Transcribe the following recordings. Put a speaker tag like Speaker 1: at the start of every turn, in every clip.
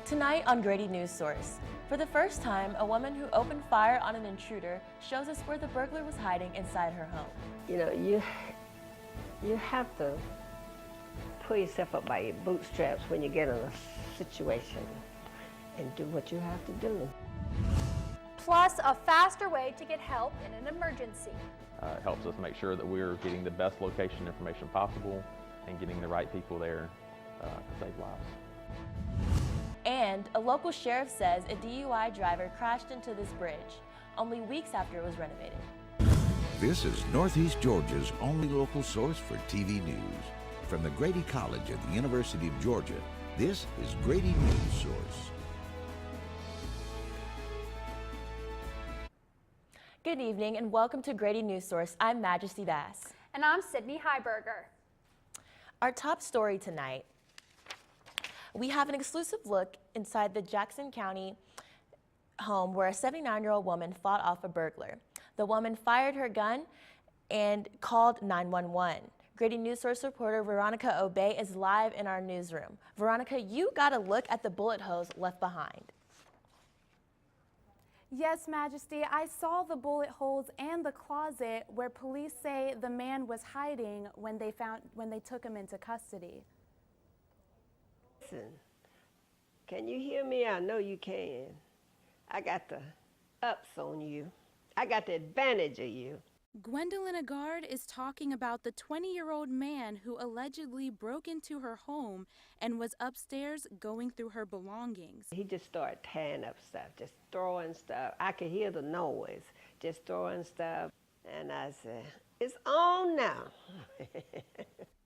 Speaker 1: Tonight on Grady Newsource, for the first time, a woman who opened fire on an intruder shows us where the burglar was hiding inside her home.
Speaker 2: You know, you have to pull yourself up by your bootstraps when you get in a situation and do what you have to do.
Speaker 3: Plus a faster way to get help in an emergency.
Speaker 4: It helps us make sure that we're getting the best location information possible and getting the right people there to save lives.
Speaker 1: And a local sheriff says a DUI driver crashed into this bridge only weeks after it was renovated.
Speaker 5: This is Northeast Georgia's only local source for TV news. From the Grady College at the University of Georgia, this is Grady Newsource.
Speaker 1: Good evening and welcome to Grady Newsource. I'm Majesty Bass.
Speaker 3: And I'm Sydney Heiberger.
Speaker 1: Our top story tonight, we have an exclusive look inside the Jackson County home where a 79-year-old woman fought off a burglar. The woman fired her gun and called 911. Grady Newsource reporter Veronica Obey is live in our newsroom. Veronica, you got a look at the bullet holes left behind.
Speaker 6: Yes, Majesty, I saw the bullet holes and the closet where police say the man was hiding when they took him into custody.
Speaker 2: Listen, can you hear me? I know you can. I got the ups on you. I got the advantage of you.
Speaker 6: Gwendolyn Agard is talking about the 20-year-old man who allegedly broke into her home and was upstairs going through her belongings.
Speaker 2: He just started tearing up stuff, just throwing stuff. I could hear the noise, just throwing stuff. And I said, it's on now.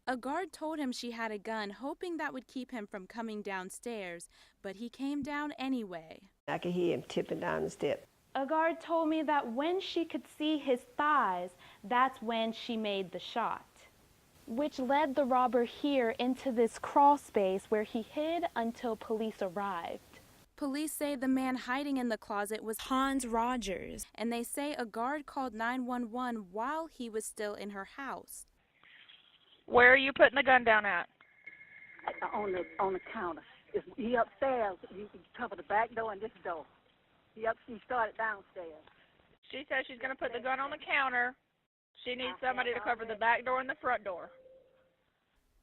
Speaker 6: Agard told him she had a gun, hoping that would keep him from coming downstairs, but he came down anyway.
Speaker 2: I could hear him tipping down the steps.
Speaker 6: Agard told me that when she could see his thighs, that's when she made the shot, which led the robber here into this crawl space where he hid until police arrived. Police say the man hiding in the closet was Hans Rogers, and they say Agard called 911 while he was still in her house.
Speaker 7: Where are you putting the gun down at?
Speaker 8: On the counter. He upstairs. You can cover the back door and this door. He started downstairs.
Speaker 7: She says she's going to put the gun on the counter. She needs somebody to cover the back door and the front door.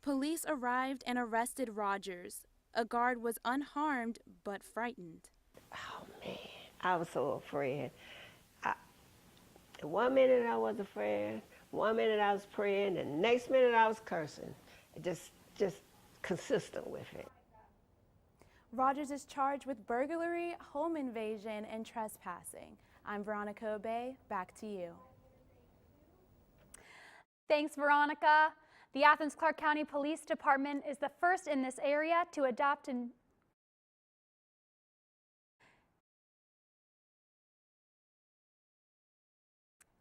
Speaker 6: Police arrived and arrested Rogers. Agard was unharmed but frightened.
Speaker 2: Oh, man, I was so afraid. One minute I was afraid, one minute I was praying, and the next minute I was cursing. Just consistent with it.
Speaker 6: Rogers is charged with burglary, home invasion, and trespassing. I'm Veronica Obey. Back to you.
Speaker 3: Thanks, Veronica. The Athens-Clarke County Police Department is the first in this area to adopt an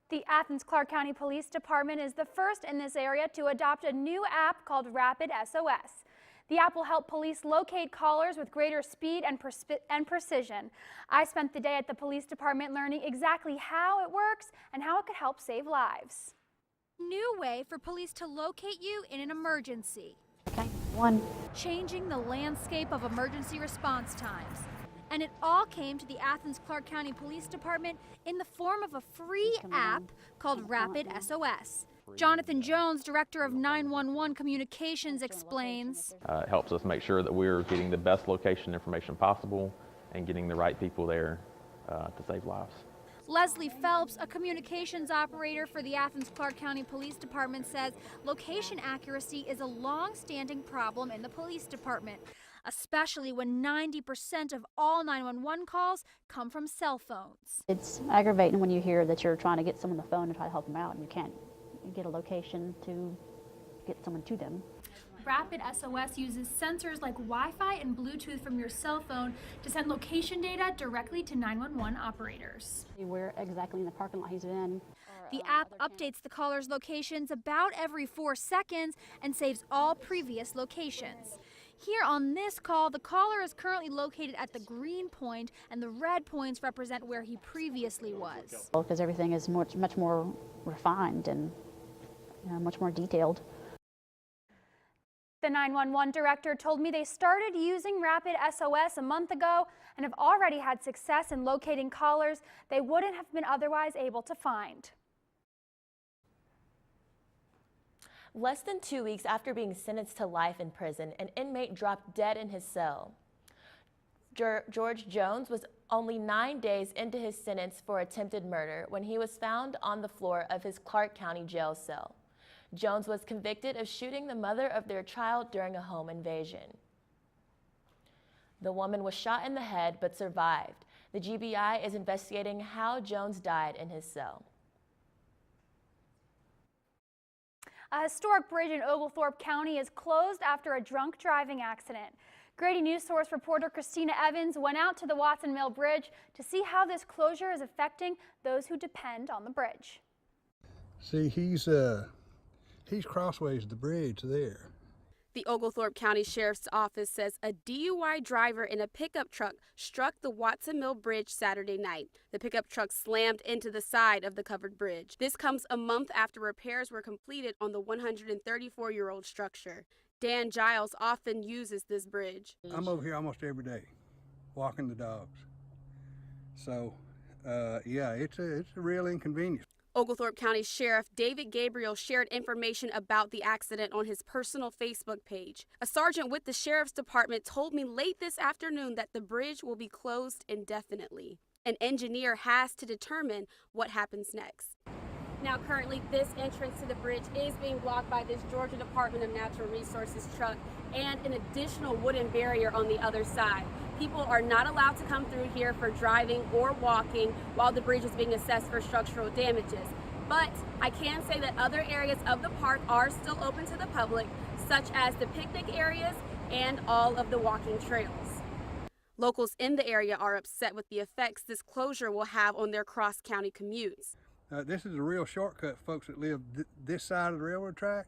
Speaker 3: The Athens-Clarke County Police Department is the first in this area to adopt a new app called Rapid SOS. The app will help police locate callers with greater speed and precision. I spent the day at the police department learning exactly how it works and how it could help save lives.
Speaker 9: New way for police to locate you in an emergency.
Speaker 8: Okay, one.
Speaker 9: Changing the landscape of emergency response times. And it all came to the Athens-Clarke County Police Department in the form of a free app called Rapid SOS. Jonathan Jones, Director of 911 Communications, explains.
Speaker 4: It helps us make sure that we're getting the best location information possible and getting the right people there to save lives.
Speaker 9: Leslie Phelps, a communications operator for the Athens-Clarke County Police Department, says location accuracy is a long-standing problem in the police department, especially when 90% of all 911 calls come from cell phones.
Speaker 10: It's aggravating when you hear that you're trying to get someone on the phone and try to help them out and you can't get a location to get someone to them.
Speaker 9: Rapid SOS uses sensors like Wi-Fi and Bluetooth from your cell phone to send location data directly to 911 operators.
Speaker 10: Where exactly in the parking lot he's in.
Speaker 9: The app updates the caller's locations about every 4 seconds and saves all previous locations. Here on this call, the caller is currently located at the green point and the red points represent where he previously was.
Speaker 10: Because everything is much more refined and much more detailed.
Speaker 3: The 911 director told me they started using Rapid SOS a month ago and have already had success in locating callers they wouldn't have been otherwise able to find.
Speaker 1: Less than 2 weeks after being sentenced to life in prison, an inmate dropped dead in his cell. George Jones was only 9 days into his sentence for attempted murder when he was found on the floor of his Clark County jail cell. Jones was convicted of shooting the mother of their child during a home invasion. The woman was shot in the head but survived. The GBI is investigating how Jones died in his cell.
Speaker 3: A historic bridge in Oglethorpe County is closed after a drunk driving accident. Grady Newsource reporter Christina Evans went out to the Watson Mill Bridge to see how this closure is affecting those who depend on the bridge.
Speaker 11: See, he's crossways the bridge there.
Speaker 12: The Oglethorpe County Sheriff's Office says a DUI driver in a pickup truck struck the Watson Mill Bridge Saturday night. The pickup truck slammed into the side of the covered bridge. This comes a month after repairs were completed on the 134-year-old structure. Dan Giles often uses this bridge.
Speaker 11: I'm over here almost every day, walking the dogs. So, yeah, it's a real inconvenience.
Speaker 12: Oglethorpe County Sheriff David Gabriel shared information about the accident on his personal Facebook page. A sergeant with the Sheriff's Department told me late this afternoon that the bridge will be closed indefinitely. An engineer has to determine what happens next. Now, currently, this entrance to the bridge is being blocked by this Georgia Department of Natural Resources truck and an additional wooden barrier on the other side. People are not allowed to come through here for driving or walking while the bridge is being assessed for structural damages. But I can say that other areas of the park are still open to the public, such as the picnic areas and all of the walking trails. Locals in the area are upset with the effects this closure will have on their cross-county commutes.
Speaker 11: This is a real shortcut, folks that live this side of the railroad track.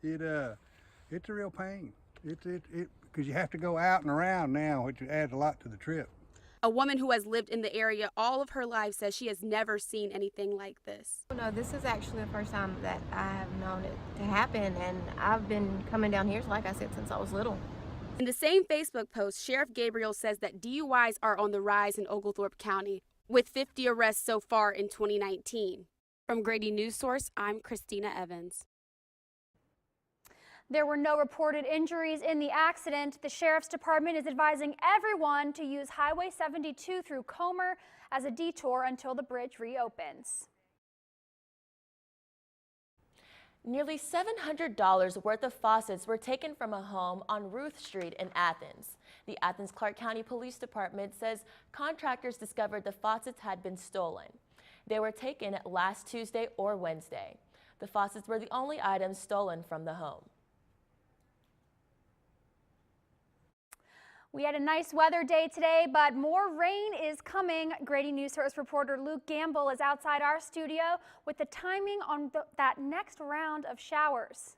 Speaker 11: It's a real pain. Because you have to go out and around now, which adds a lot to the trip.
Speaker 12: A woman who has lived in the area all of her life says she has never seen anything like this.
Speaker 13: No, this is actually the first time that I have known it to happen, and I've been coming down here, like I said, since I was little.
Speaker 12: In the same Facebook post, Sheriff Gabriel says that DUIs are on the rise in Oglethorpe County, with 50 arrests so far in 2019. From Grady Newsource, I'm Christina Evans.
Speaker 3: There were no reported injuries in the accident. The Sheriff's Department is advising everyone to use Highway 72 through Comer as a detour until the bridge reopens.
Speaker 1: Nearly $700 worth of faucets were taken from a home on Ruth Street in Athens. The Athens Clark County Police Department says contractors discovered the faucets had been stolen. They were taken last Tuesday or Wednesday. The faucets were the only items stolen from the home.
Speaker 3: We had a nice weather day today, but more rain is coming. Grady Newsource reporter Luke Gamble is outside our studio with the timing on that next round of showers.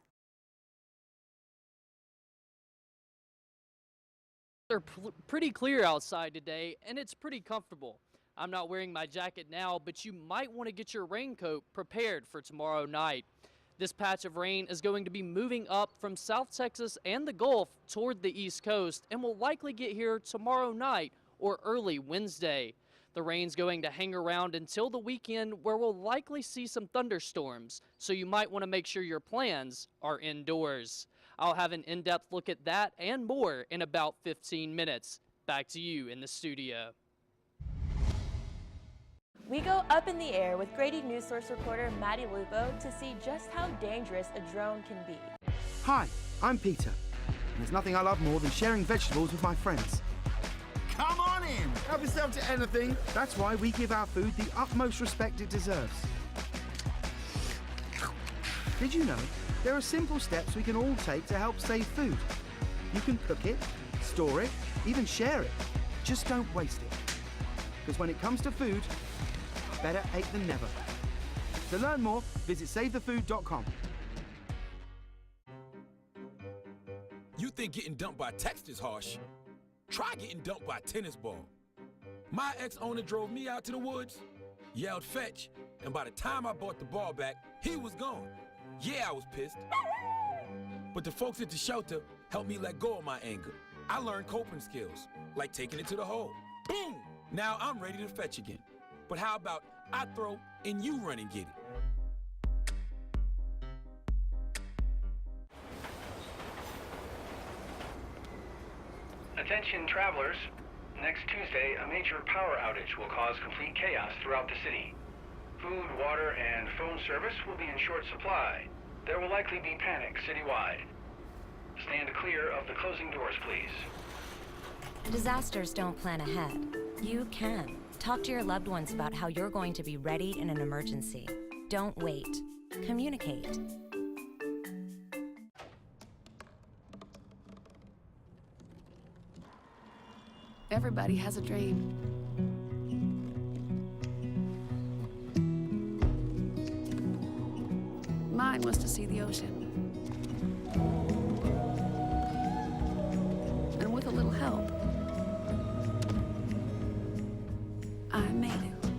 Speaker 14: They're pretty clear outside today, and it's pretty comfortable. I'm not wearing my jacket now, but you might want to get your raincoat prepared for tomorrow night. This patch of rain is going to be moving up from South Texas and the Gulf toward the East Coast and will likely get here tomorrow night or early Wednesday. The rain's going to hang around until the weekend, where we'll likely see some thunderstorms, so you might want to make sure your plans are indoors. I'll have an in-depth look at that and more in about 15 minutes. Back to you in the studio.
Speaker 1: We go up in the air with Grady Newsource reporter Maddie Lupo to see just how dangerous a drone can be.
Speaker 15: Hi, I'm Peter, and there's nothing I love more than sharing vegetables with my friends.
Speaker 16: Come on in, help yourself to anything.
Speaker 15: That's why we give our food the utmost respect it deserves. Did you know there are simple steps we can all take to help save food? You can cook it, store it, even share it. Just don't waste it. Because when it comes to food, better ate than never. To learn more, visit SaveTheFood.com.
Speaker 17: You think getting dumped by text is harsh? Try getting dumped by a tennis ball. My ex-owner drove me out to the woods, yelled fetch, and by the time I brought the ball back, he was gone. Yeah, I was pissed. But the folks at the shelter helped me let go of my anger. I learned coping skills, like taking it to the hole. Boom! Now I'm ready to fetch again. But how about I throw and you run and get it?
Speaker 18: Attention travelers. Next Tuesday, a major power outage will cause complete chaos throughout the city. Food, water, and phone service will be in short supply. There will likely be panic citywide. Stand clear of the closing doors, please.
Speaker 19: Disasters don't plan ahead. You can. Talk to your loved ones about how you're going to be ready in an emergency. Don't wait. Communicate.
Speaker 12: Everybody has a dream. Mine was to see the ocean. And with a little help, I made it.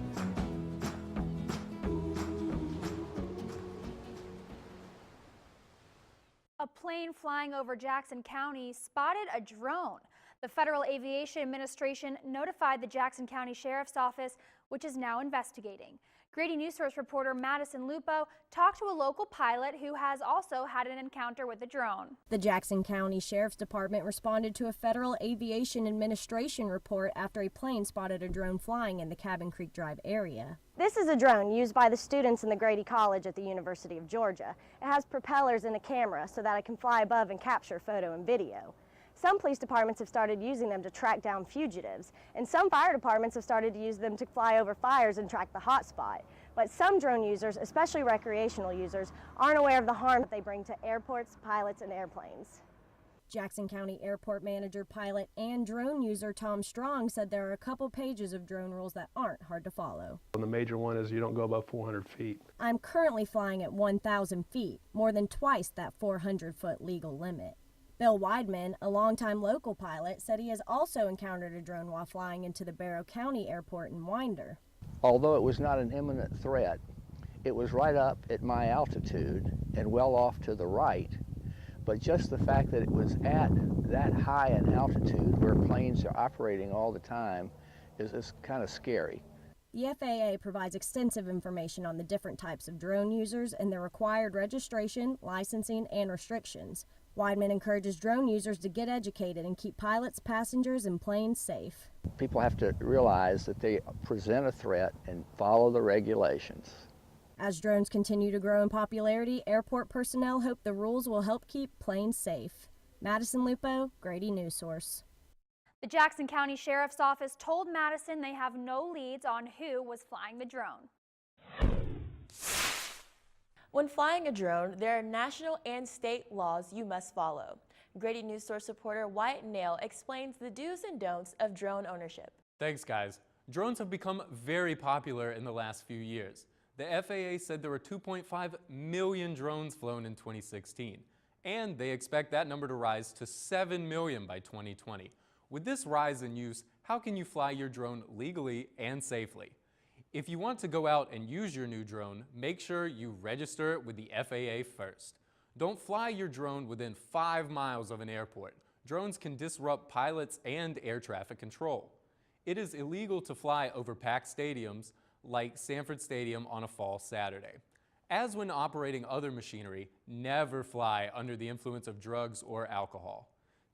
Speaker 3: A plane flying over Jackson County spotted a drone. The Federal Aviation Administration notified the Jackson County Sheriff's Office, which is now investigating. Grady Newsource reporter Madison Lupo talked to a local pilot who has also had an encounter with a drone.
Speaker 20: The Jackson County Sheriff's Department responded to a Federal Aviation Administration report after a plane spotted a drone flying in the Cabin Creek Drive area.
Speaker 21: This is a drone used by the students in the Grady College at the University of Georgia. It has propellers and a camera so that it can fly above and capture photo and video. Some police departments have started using them to track down fugitives, and some fire departments have started to use them to fly over fires and track the hot spot. But some drone users, especially recreational users, aren't aware of the harm that they bring to airports, pilots, and airplanes.
Speaker 20: Jackson County Airport Manager, pilot, and drone user Tom Strong said there are a couple pages of drone rules that aren't hard to follow.
Speaker 22: The major one is you don't go above 400 feet.
Speaker 20: I'm currently flying at 1,000 feet, more than twice that 400-foot legal limit. Bill Weidman, a longtime local pilot, said he has also encountered a drone while flying into the Barrow County Airport in Winder.
Speaker 23: Although it was not an imminent threat, it was right up at my altitude and well off to the right. But just the fact that it was at that high an altitude where planes are operating all the time is kind of scary.
Speaker 20: The FAA provides extensive information on the different types of drone users and their required registration, licensing, and restrictions. Weidman encourages drone users to get educated and keep pilots, passengers, and planes safe.
Speaker 23: People have to realize that they present a threat and follow the regulations.
Speaker 20: As drones continue to grow in popularity, airport personnel hope the rules will help keep planes safe. Madison Lupo, Grady Newsource.
Speaker 3: The Jackson County Sheriff's Office told Madison they have no leads on who was flying the drone.
Speaker 1: When flying a drone, there are national and state laws you must follow. Grady Newsource reporter Wyatt Nail explains the do's and don'ts of drone ownership.
Speaker 24: Thanks, guys. Drones have become very popular in the last few years. The FAA said there were 2.5 million drones flown in 2016, and they expect that number to rise to 7 million by 2020. With this rise in use, how can you fly your drone legally and safely? If you want to go out and use your new drone, make sure you register it with the FAA first. Don't fly your drone within 5 miles of an airport. Drones can disrupt pilots and air traffic control. It is illegal to fly over packed stadiums like Sanford Stadium on a fall Saturday. As when operating other machinery, never fly under the influence of drugs or alcohol.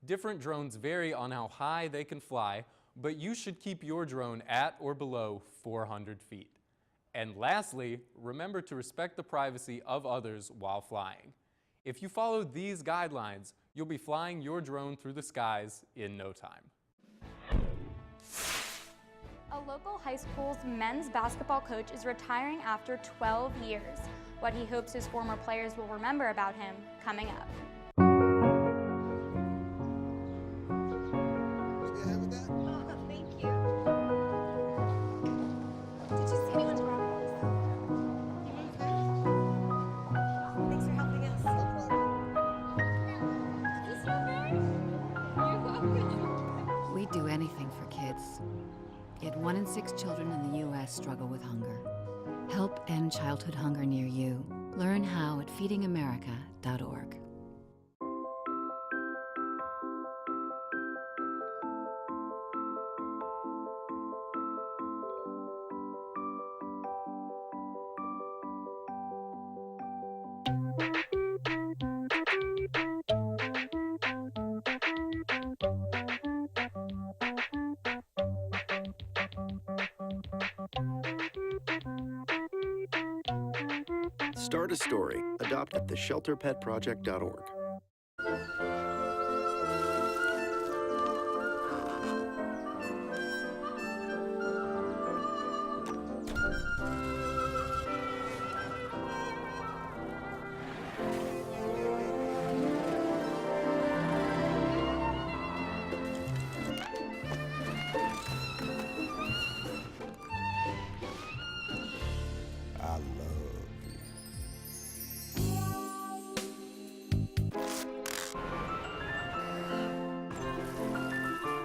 Speaker 24: Different drones vary on how high they can fly, but you should keep your drone at or below 400 feet. And lastly, remember to respect the privacy of others while flying. If you follow these guidelines, you'll be flying your drone through the skies in no time.
Speaker 25: A local high school's men's basketball coach is retiring after 12 years. What he hopes his former players will remember about him coming up.
Speaker 26: We'd do anything for kids. Yet 1 in 6 children in the U.S. struggle with hunger. Help end childhood hunger near you. Learn how at feedingamerica.org.
Speaker 2: Start a story. Adopt at theshelterpetproject.org.
Speaker 4: I love you.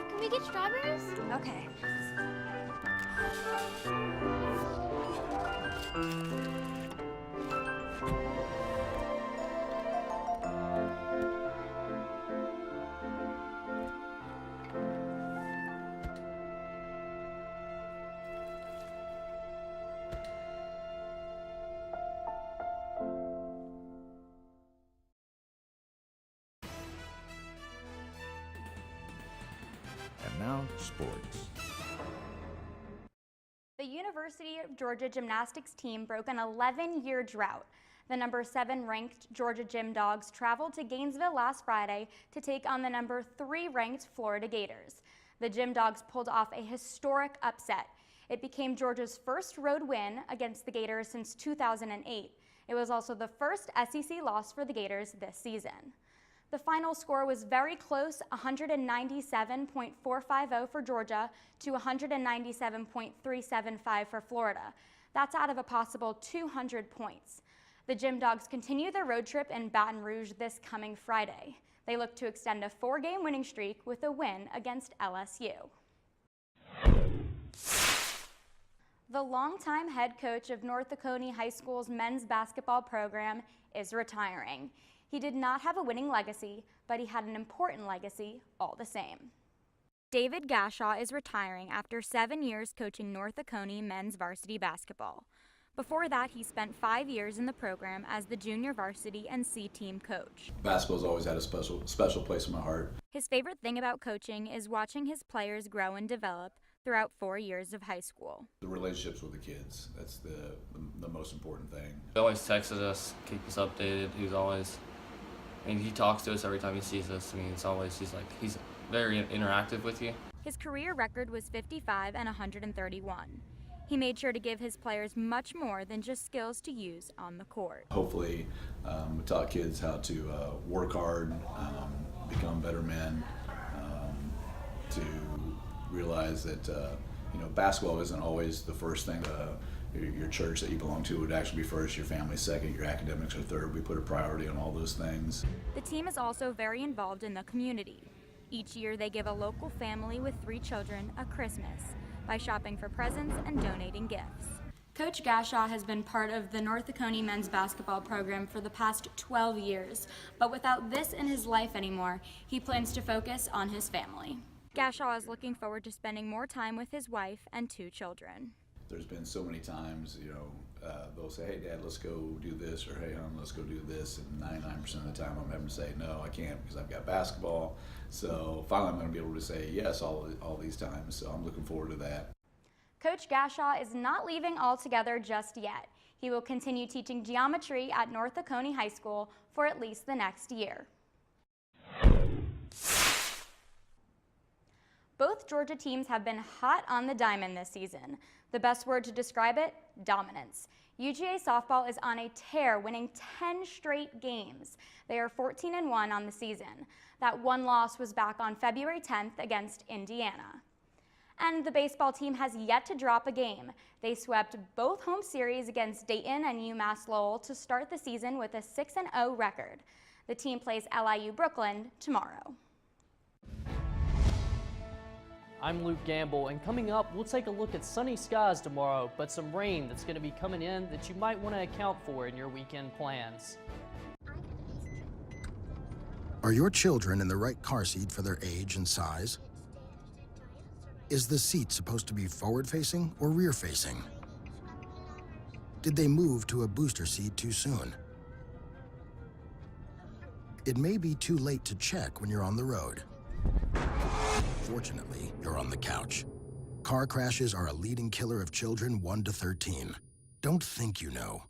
Speaker 5: Can we get strawberries? Okay.
Speaker 4: And now, sports.
Speaker 25: The University of Georgia gymnastics team broke an 11-year drought. The number 7 ranked Georgia Gym Dogs traveled to Gainesville last Friday to take on the number 3 ranked Florida Gators. The Gym Dogs pulled off a historic upset. It became Georgia's first road win against the Gators since 2008. It was also the first SEC loss for the Gators this season. The final score was very close, 197.450 for Georgia to 197.375 for Florida. That's out of a possible 200 points. The Gym Dogs continue their road trip in Baton Rouge this coming Friday. They look to extend a 4-game winning streak with a win against LSU. The longtime head coach of North Oconee High School's men's basketball program is retiring. He did not have a winning legacy, but he had an important legacy all the same. David Gashaw is retiring after 7 years coaching North Oconee men's varsity basketball. Before that, he spent 5 years in the program as the junior varsity and C-team coach.
Speaker 6: Basketball's always had a special place in my heart.
Speaker 25: His favorite thing about coaching is watching his players grow and develop throughout 4 years of high school.
Speaker 6: The relationships with the kids, that's the most important thing.
Speaker 7: He always texted us, keep us updated. He talks to us every time he sees us. He's very interactive with you.
Speaker 25: His career record was 55 and 131. He made sure to give his players much more than just skills to use on the court.
Speaker 6: Hopefully, we taught kids how to work hard, become better men, to realize that basketball isn't always the first thing. Your church that you belong to would actually be first, your family second, your academics are third. We put a priority on all those things.
Speaker 25: The team is also very involved in the community. Each year they give a local family with 3 children a Christmas by shopping for presents and donating gifts. Coach Gashaw has been part of the North Oconee men's basketball program for the past 12 years, but without this in his life anymore, he plans to focus on his family. Gashaw is looking forward to spending more time with his wife and 2 children.
Speaker 6: There's been so many times, they'll say, hey, Dad, let's go do this, or hey, Hon, let's go do this, and 99% of the time I'm having to say, no, I can't because I've got basketball. So finally I'm going to be able to say yes all these times, so I'm looking forward to that.
Speaker 25: Coach Gashaw is not leaving altogether just yet. He will continue teaching geometry at North Oconee High School for at least the next year. Both Georgia teams have been hot on the diamond this season. The best word to describe it, dominance. UGA softball is on a tear, winning 10 straight games. They are 14-1 on the season. That one loss was back on February 10th against Indiana. And the baseball team has yet to drop a game. They swept both home series against Dayton and UMass Lowell to start the season with a 6-0 record. The team plays LIU Brooklyn tomorrow.
Speaker 14: I'm Luke Gamble, and coming up, we'll take a look at sunny skies tomorrow, but some rain that's going to be coming in that you might want to account for in your weekend plans.
Speaker 8: Are your children in the right car seat for their age and size? Is the seat supposed to be forward-facing or rear-facing? Did they move to a booster seat too soon? It may be too late to check when you're on the road. Fortunately, you're on the couch. Car crashes are a leading killer of children 1 to 13. Don't think you know.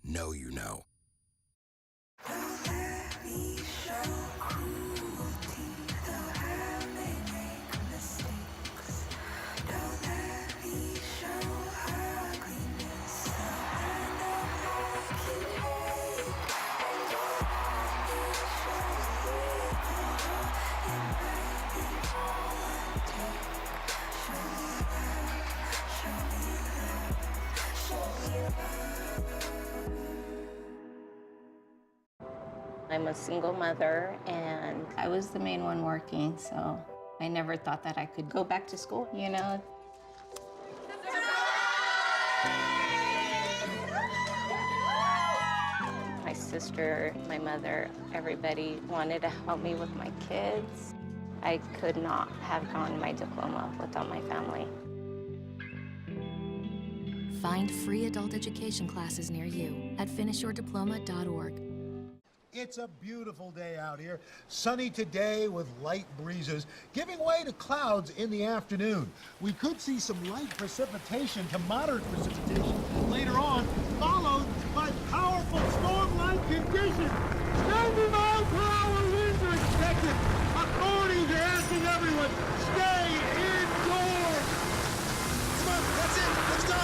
Speaker 8: know you know.
Speaker 9: I'm a single mother, and I was the main one working, so I never thought that I could go back to school, you know? My sister, my mother, everybody wanted to help me with my kids. I could not have gotten my diploma without my family.
Speaker 10: Find free adult education classes near you at finishyourdiploma.org.
Speaker 11: It's a beautiful day out here. Sunny today with light breezes, giving way to clouds in the afternoon. We could see some light precipitation to moderate precipitation later on, followed by powerful storm-like conditions. 90-mile-per-hour winds are expected. Authorities are asking everyone, stay indoors. Come on, that's it. Let's go.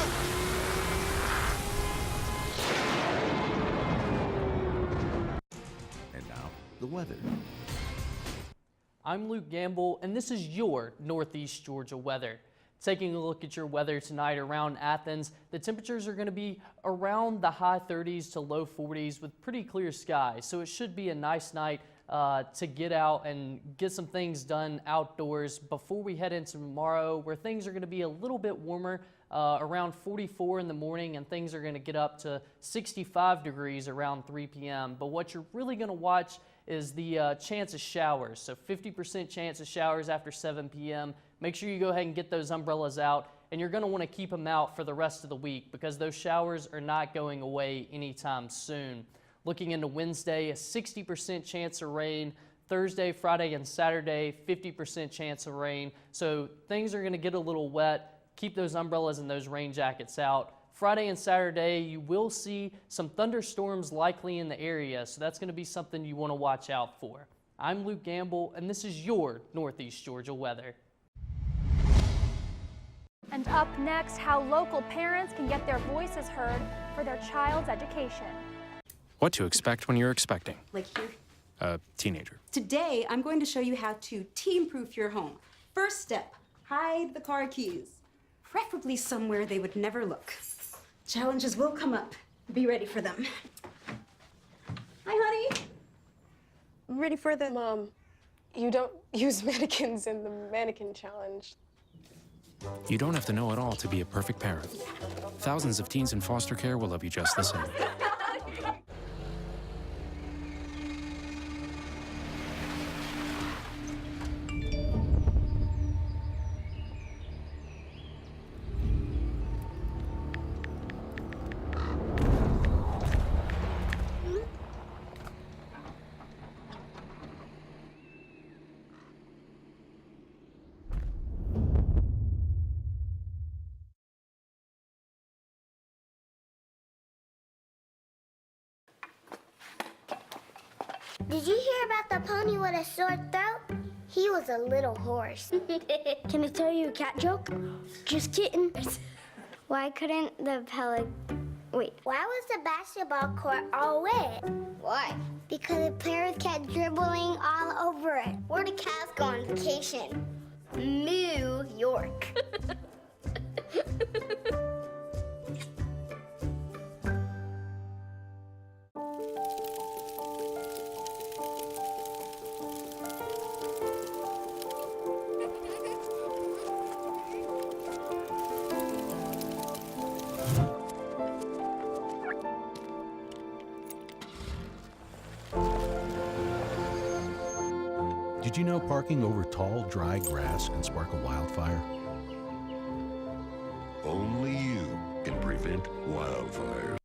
Speaker 4: The weather.
Speaker 14: I'm Luke Gamble, and this is your Northeast Georgia weather. Taking a look at your weather tonight around Athens, the temperatures are going to be around the high 30s to low 40s with pretty clear skies, so it should be a nice night to get out and get some things done outdoors before we head into tomorrow, where things are going to be a little bit warmer, around 44 in the morning, and things are going to get up to 65 degrees around 3 p.m. But what you're really going to watch is the chance of showers. So 50% chance of showers after 7 p.m. Make sure you go ahead and get those umbrellas out, and you're going to want to keep them out for the rest of the week because those showers are not going away anytime soon. Looking into Wednesday, a 60% chance of rain. Thursday, Friday, and Saturday, 50% chance of rain. So things are going to get a little wet. Keep those umbrellas and those rain jackets out. Friday and Saturday, you will see some thunderstorms likely in the area, so that's going to be something you want to watch out for. I'm Luke Gamble, and this is your Northeast Georgia weather.
Speaker 3: And up next, how local parents can get their voices heard for their child's education.
Speaker 13: What to expect when you're expecting
Speaker 15: Like here.
Speaker 13: a teenager.
Speaker 15: Today, I'm going to show you how to teen-proof your home. First step, hide the car keys, preferably somewhere they would never look. Challenges will come up. Be ready for them. Hi, honey.
Speaker 16: I'm ready for them. Mom, you don't use mannequins in the mannequin challenge.
Speaker 13: You don't have to know it all to be a perfect parent. Thousands of teens in foster care will love you just the same.
Speaker 5: Did you hear about the pony with a sore throat? He was a little horse. Can I tell you a cat joke? Just kidding. Why couldn't the Why was the basketball court all wet? Why? Because the players kept dribbling all over it. Where did cats go on vacation? New York.
Speaker 27: Did you know parking over tall, dry grass can spark a wildfire?
Speaker 28: Only you can prevent wildfires.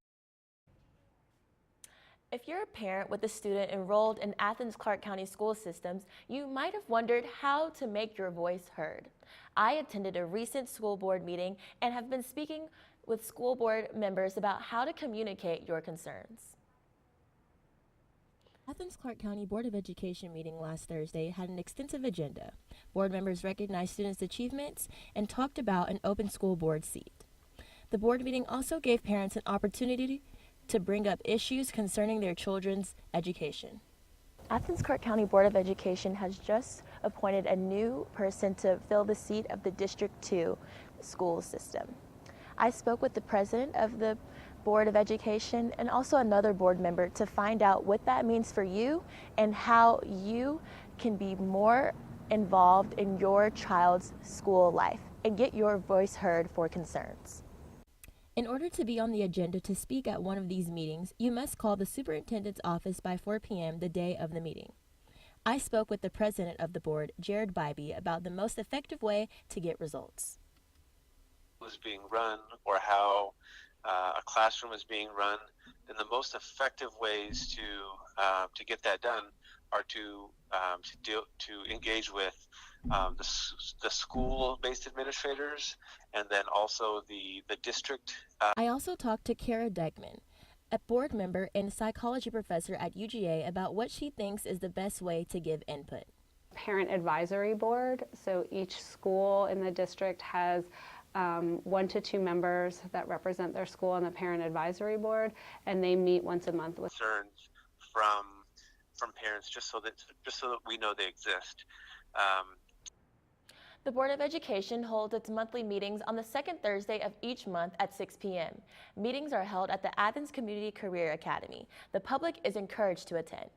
Speaker 1: If you're a parent with a student enrolled in Athens-Clarke County school systems, you might have wondered how to make your voice heard. I attended a recent school board meeting and have been speaking with school board members about how to communicate your concerns. Athens Clarke County Board of Education meeting last Thursday had an extensive agenda. Board members recognized students' achievements and talked about an open school board seat. The board meeting also gave parents an opportunity to bring up issues concerning their children's education. Athens Clarke County Board of Education has just appointed a new person to fill the seat of the District 2 school system. I spoke with the president of the Board of Education and also another board member to find out what that means for you and how you can be more involved in your child's school life and get your voice heard for concerns. In order to be on the agenda to speak at one of these meetings, you must call the superintendent's office by 4 p.m. the day of the meeting. I spoke with the president of the board, Jared Bybee, about the most effective way to get results.
Speaker 12: Was being run or how a classroom is being run, then the most effective ways to get that done are to engage with the school-based administrators and then also the district.
Speaker 1: I also talked to Kara Deckman, a board member and psychology professor at UGA, about what she thinks is the best way to give input.
Speaker 17: Parent advisory board, so each school in the district has 1 to 2 members that represent their school on the parent advisory board, and they meet once a month with
Speaker 12: concerns from parents, just so that we know they exist.
Speaker 1: The Board of Education holds its monthly meetings on the second Thursday of each month at 6 p.m. Meetings are held at the Athens Community Career Academy. The public is encouraged to attend.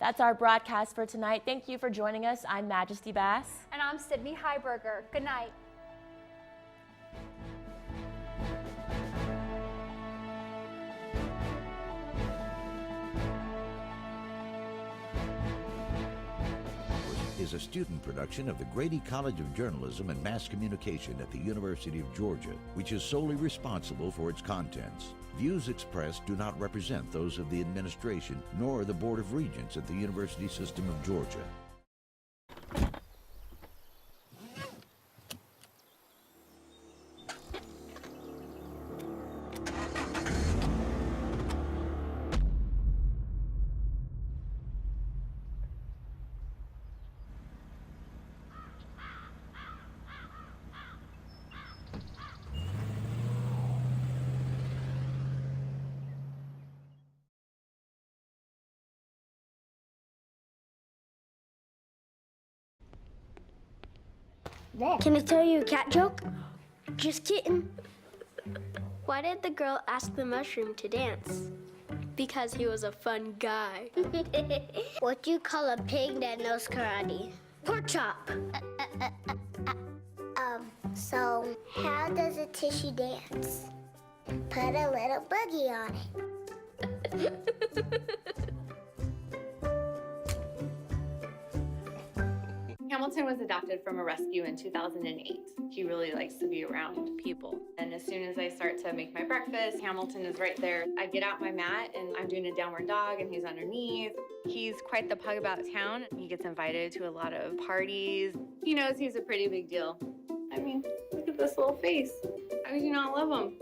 Speaker 1: That's our broadcast for tonight. Thank you for joining us. I'm Majesty Bass.
Speaker 3: And I'm Sydney Heiberger. Good night.
Speaker 4: Is a student production of the Grady College of Journalism and Mass Communication at the University of Georgia, which is solely responsible for its contents. Views expressed do not represent those of the administration nor the Board of Regents at the University System of Georgia.
Speaker 5: Can I tell you a cat joke? Just kidding. Why did the girl ask the mushroom to dance? Because he was a fun guy. What do you call a pig that knows karate? Pork chop. So how does a tissue dance? Put a little boogie on it.
Speaker 18: Hamilton was adopted from a rescue in 2008. He really likes to be around people. And as soon as I start to make my breakfast, Hamilton is right there. I get out my mat and I'm doing a downward dog and he's underneath. He's quite the pug about town. He gets invited to a lot of parties. He knows he's a pretty big deal. I mean, look at this little face. How could you not love him?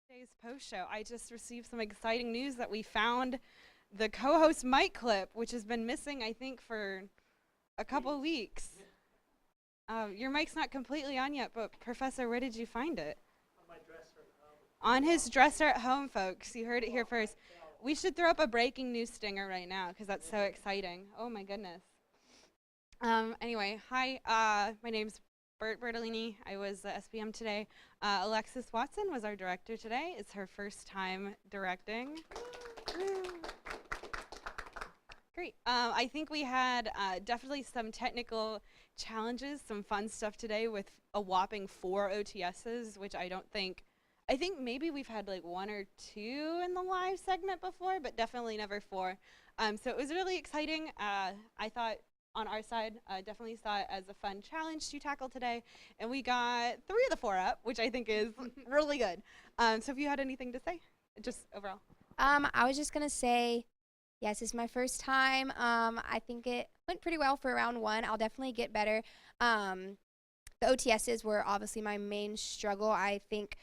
Speaker 19: Today's post show, I just received some exciting news that we found the co-host mic clip, which has been missing, I think, for a couple weeks. Your mic's not completely on yet, but Professor, where did you find it? On my dresser at home. On his dresser at home, folks. You heard it here first. We should throw up a breaking news stinger right now because that's so exciting. Oh my goodness. Anyway, hi, my name's Bert Bertolini. I was the SPM today. Alexis Watson was our director today. It's her first time directing. Great. I think we had definitely some technical challenges, some fun stuff today with a whopping 4 OTSs, which I think maybe we've had like 1 or 2 in the live segment before, but definitely never 4. So it was really exciting. I thought on our side, definitely saw it as a fun challenge to tackle today, and we got 3 of the 4 up, which I think is really good. So if you had anything to say, just overall.
Speaker 2: I was just gonna say, yes, it's my first time. I think it went pretty well for round 1. I'll definitely get better. The OTSs were obviously my main struggle. I think,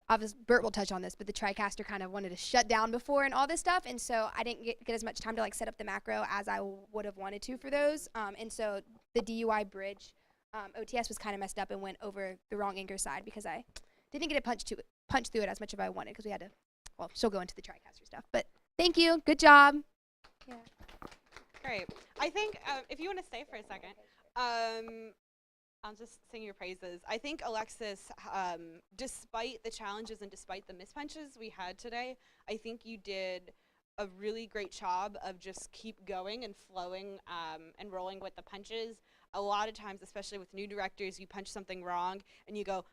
Speaker 2: obviously, Bert will touch on this, but the TriCaster kind of wanted to shut down before and all this stuff, and so I didn't get as much time to like set up the macro as I would have wanted to for those. And so the DUI bridge OTS was kind of messed up and went over the wrong anchor side because I didn't get to punch through it as much as I wanted because we had to, well, she'll go into the TriCaster stuff. But thank you. Good job. Yeah.
Speaker 19: Great. I think if you want to stay for a second, I'll just sing your praises. I think Alexis, despite the challenges and despite the mispunches we had today, I think you did a really great job of just keep going and flowing and rolling with the punches. A lot of times, especially with new directors, you punch something wrong and you go,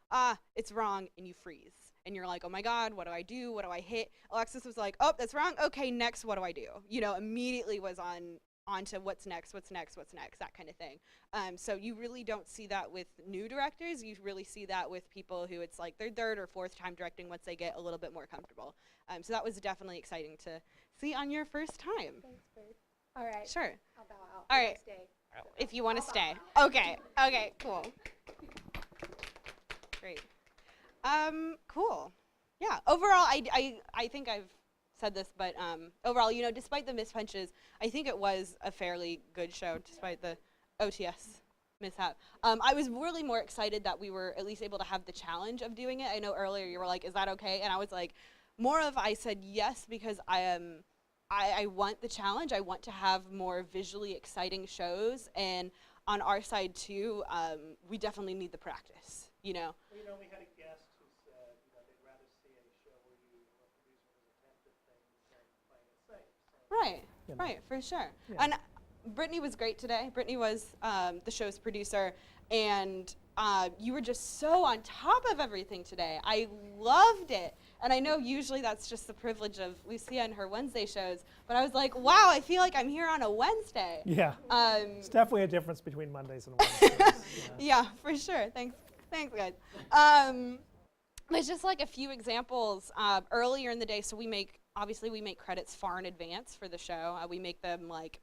Speaker 19: it's wrong, and you freeze. And you're like, oh my God, what do I do? What do I hit? Alexis was like, oh, that's wrong. Okay, next, what do I do? You know, immediately was on to what's next, that kind of thing. So you really don't see that with new directors. You really see that with people who it's like their 3rd or 4th time directing once they get a little bit more comfortable. So that was definitely exciting to see on your first time.
Speaker 2: Thanks, Bert. All right.
Speaker 19: Sure.
Speaker 2: I'll bow out.
Speaker 19: All right.
Speaker 2: Stay.
Speaker 19: If you want to stay. Okay. Okay, cool. Great. Cool. Yeah, overall, I think I've said this, but overall, you know, despite the mispunches, I think it was a fairly good show, despite the OTS mishap. I was really more excited that we were at least able to have the challenge of doing it. I know earlier you were like, is that okay? And I was like, I said yes, because I want the challenge. I want to have more visually exciting shows, and on our side too, we definitely need the practice, you know?
Speaker 7: Well, you know, we had a guest who said, you know, they'd rather see a show where you produce attempted things than playing it safe. So,
Speaker 19: right,
Speaker 7: you know.
Speaker 19: right, for sure.
Speaker 7: Yeah.
Speaker 19: And Brittany was great today. Brittany was the show's producer, and you were just so on top of everything today. I loved it. And I know usually that's just the privilege of Lucia and her Wednesday shows, but I was like, wow, I feel like I'm here on a Wednesday.
Speaker 7: Yeah, it's definitely a difference between Mondays and Wednesdays.
Speaker 19: Yeah, for sure. Thanks guys. There's just like a few examples earlier in the day. So obviously we make credits far in advance for the show. We make them like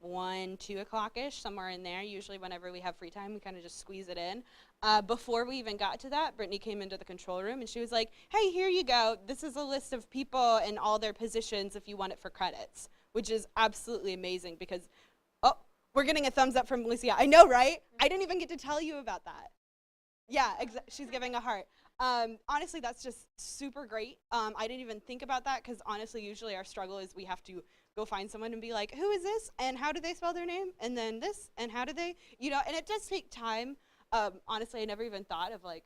Speaker 19: 1, 2 o'clock-ish, somewhere in there. Usually whenever we have free time, we kind of just squeeze it in. Before we even got to that, Brittany came into the control room and she was like, hey, here you go. This is a list of people and all their positions if you want it for credits, which is absolutely amazing because, oh, we're getting a thumbs up from Lucia. I know, right? I didn't even get to tell you about that. Yeah, she's giving a heart. Honestly, that's just super great. I didn't even think about that because honestly, usually our struggle is we have to go find someone and be like, who is this? And how do they spell their name? And then this, and how do they, you know, and it does take time. Honestly, I never even thought of like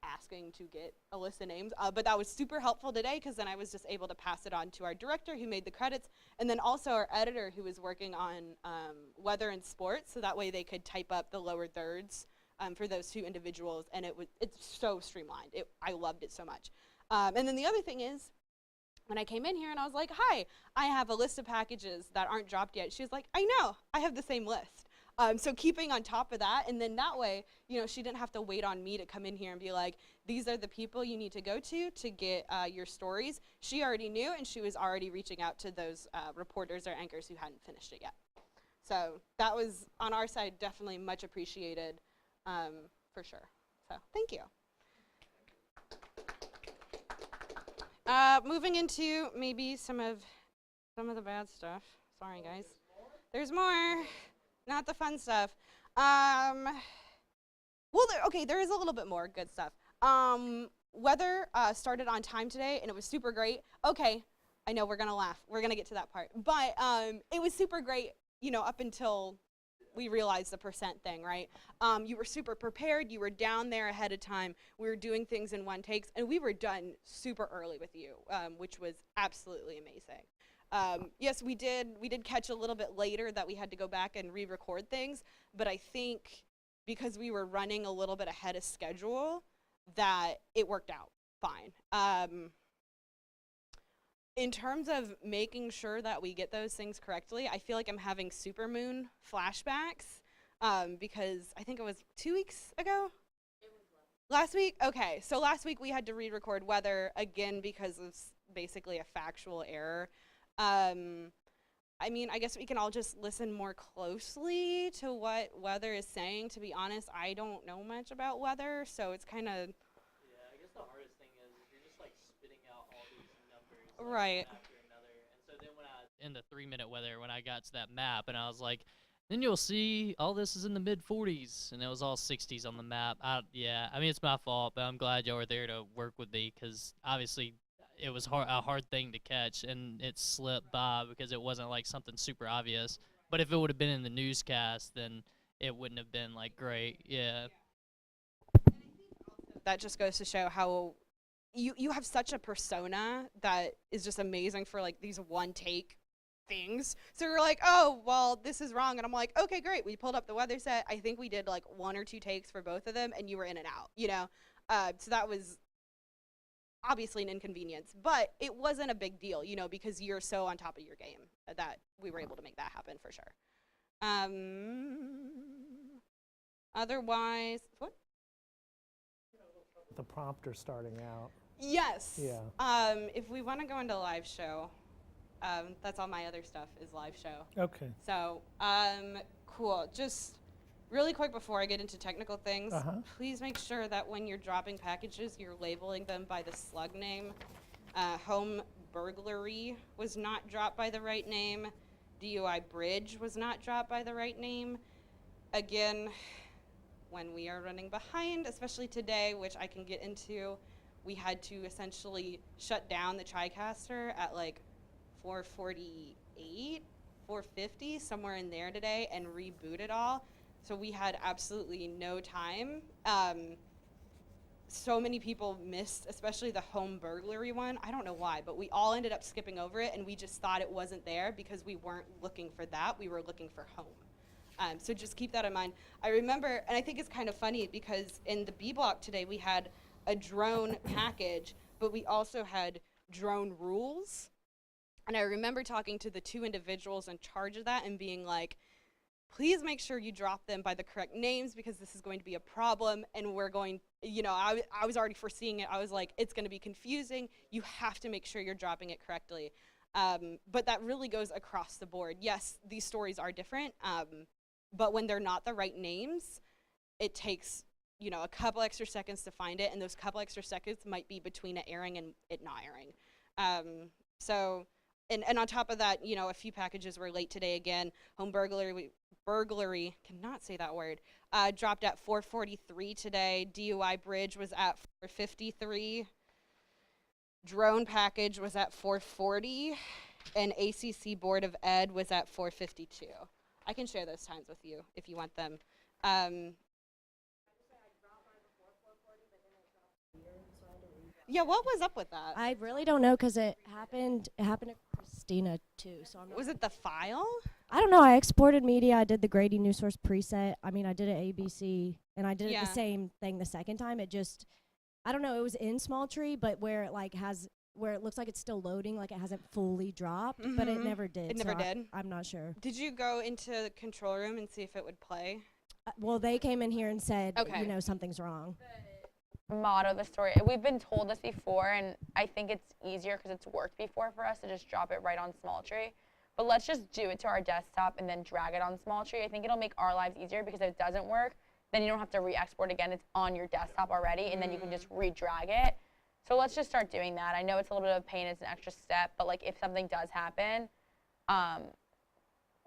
Speaker 19: asking to get a list of names, but that was super helpful today because then I was just able to pass it on to our director who made the credits, and then also our editor who was working on weather and sports, so that way they could type up the lower thirds for those 2 individuals, and it's so streamlined. I loved it so much. And then the other thing is, when I came in here and I was like, hi, I have a list of packages that aren't dropped yet. She was like, I know, I have the same list. So keeping on top of that, and then that way, you know, she didn't have to wait on me to come in here and be like, these are the people you need to go to get your stories. She already knew, and she was already reaching out to those reporters or anchors who hadn't finished it yet. So that was, on our side, definitely much appreciated, for sure. So thank you. Moving into maybe some of the bad stuff. Sorry, guys. There's more. Not the fun stuff. Well, there is a little bit more good stuff. Weather started on time today, and it was super great. Okay, I know we're gonna laugh. We're gonna get to that part. But it was super great, you know, up until
Speaker 6: we realized the percent thing, right? You were super prepared. You were down there ahead of time. We were doing things in one takes, and we were done super early with you, which was absolutely amazing. Yes, we did catch a little bit later that we had to go back and re-record things, but I think because we were running a little bit ahead of schedule, that it worked out fine. In terms of making sure that we get those things correctly, I feel like I'm having supermoon flashbacks because I think it was 2 weeks ago? Last week? Okay, so last week we had to re-record weather again because of basically a factual error. I mean, I guess we can all just listen more closely to what weather is saying. To be honest, I don't know much about weather, so it's kind of...
Speaker 14: Yeah, I guess the hardest thing is you're just like spitting out all these numbers
Speaker 6: right
Speaker 14: after another. And so then when in the 3-minute weather, when I got to that map, and I was like, then you'll see all this is in the mid 40s, and it was all 60s on the map. Yeah, I mean, it's my fault, but I'm glad y'all were there to work with me, because obviously it was a hard thing to catch, and it slipped by because it wasn't like something super obvious. But if it would have been in the newscast, then it wouldn't have been like great. Yeah.
Speaker 6: That just goes to show how you have such a persona that is just amazing for like these one take things. So we're like, oh, well, this is wrong. And I'm like, okay, great. We pulled up the weather set. I think we did like 1 or 2 takes for both of them, and you were in and out, you know? So that was obviously an inconvenience, but it wasn't a big deal, you know, because you're so on top of your game that we were able to make that happen for sure. Otherwise, what?
Speaker 7: The prompter starting out.
Speaker 6: Yes.
Speaker 7: Yeah.
Speaker 6: If we want to go into live show, that's all my other stuff is live show.
Speaker 7: Okay.
Speaker 6: So, cool. Just really quick before I get into technical things, please make sure that when you're dropping packages, you're labeling them by the slug name. Home burglary was not dropped by the right name. DUI bridge was not dropped by the right name. Again, when we are running behind, especially today, which I can get into, we had to essentially shut down the TriCaster at like 4:48, 4:50, somewhere in there today, and reboot it all. So we had absolutely no time. So many people missed, especially the home burglary one. I don't know why, but we all ended up skipping over it, and we just thought it wasn't there because we weren't looking for that. We were looking for home. So just keep that in mind. I remember, and I think it's kind of funny because in the B block today, we had a drone package, but we also had drone rules. And I remember talking to the 2 individuals in charge of that and being like, please make sure you drop them by the correct names because this is going to be a problem, and we're going, you know, I was already foreseeing it. I was like, it's going to be confusing. You have to make sure you're dropping it correctly. But that really goes across the board. Yes, these stories are different, but when they're not the right names, it takes, you know, a couple extra seconds to find it, and those couple extra seconds might be between it airing and it not airing. So, and on top of that, you know, a few packages were late today again. Home burglary, cannot say that word, dropped at 4:43 today. DUI bridge was at 4:53. Drone package was at 4:40, and ACC Board of Ed was at 4:52. I can share those times with you if you want them. Yeah, what was up with that?
Speaker 20: I really don't know because it happened to Christina too. So I'm not.
Speaker 6: Was it the file?
Speaker 20: I don't know. I exported media. I did the Grady Newsource preset. I mean, I did it ABC, and I did it the same thing the second time. It just, I don't know. It was in Small Tree, but where it like where it looks like it's still loading, like it hasn't fully dropped, but it never did.
Speaker 6: It never did?
Speaker 20: I'm not sure.
Speaker 6: Did you go into the control room and see if it would play?
Speaker 20: Well, they came in here and said, you know, something's wrong.
Speaker 21: Motto the story. We've been told this before, and I think it's easier because it's worked before for us to just drop it right on Small Tree. But let's just do it to our desktop and then drag it on Small Tree. I think it'll make our lives easier because if it doesn't work, then you don't have to re-export again. It's on your desktop already, and then you can just re-drag it. So let's just start doing that. I know it's a little bit of a pain, it's an extra step, but like if something does happen,